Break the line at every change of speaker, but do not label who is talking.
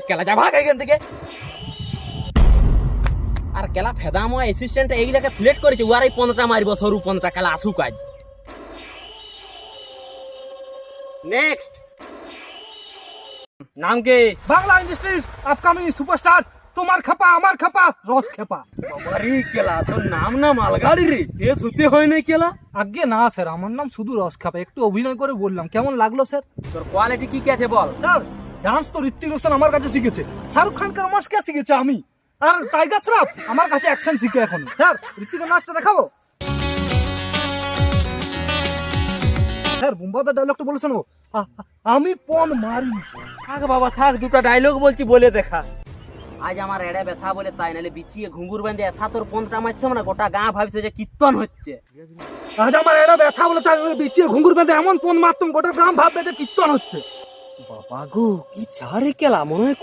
কেলা যা ভাগ এখান থেকে। আর কেলা ফেদামো অ্যাসিস্ট্যান্ট এইগুলাকে সিলেক্ট করেছে, ওরাই 15টা মারিব, সরু 15টা কেলা আসুক আজ। নেক্সট নাম কি?
বাংলা ইন্ডাস্ট্রির আপকামিং সুপারস্টার তোমার খাপা আমার খাপা রস খেপা।
বাবারে কেলা তোর নাম না মালগাড়ি রে, এ শুতে হয় নাই কেলা।
আগে না স্যার, আমার নাম শুধু রস খাপা, একটু অভিনয় করে বললাম, কেমন লাগলো স্যার?
তোর কোয়ালিটি কি কি আছে বল।
স্যার ডান্স তো ঋত্বিক রোশন আমার কাছে শিখেছে, শাহরুখ খানকে রোমান্স কে শিখেছে আমি, আর টাইগার শ্রফ আমার কাছে অ্যাকশন শিখে এখন। স্যার ঋত্বিকের নাচটা দেখাবো? স্যার বুম্বাদার ডায়লগটা বলে শোনো, আমি পন মারি।
থাক বাবা থাক, দুটো ডায়লগ বলছি বলে দেখা। আজ আমার এড়ে ব্যথা বলে তাই, নাহলে বিচিয়ে ঘুঙ্গুর বেঁধে সাতর 15টা মারতাম না, গোটা গাঁ ভাবছে যে কীর্তন হচ্ছে।
আজ আমার এটা ব্যথা বলে তাই বিচিয়ে ঘুঙ্গুর বেঁধে এমন পন মারতাম গোটা গ্রাম ভাববে যে কীর্তন হচ্ছে।
বাবা গো কি চারে কেলা, মনে হয়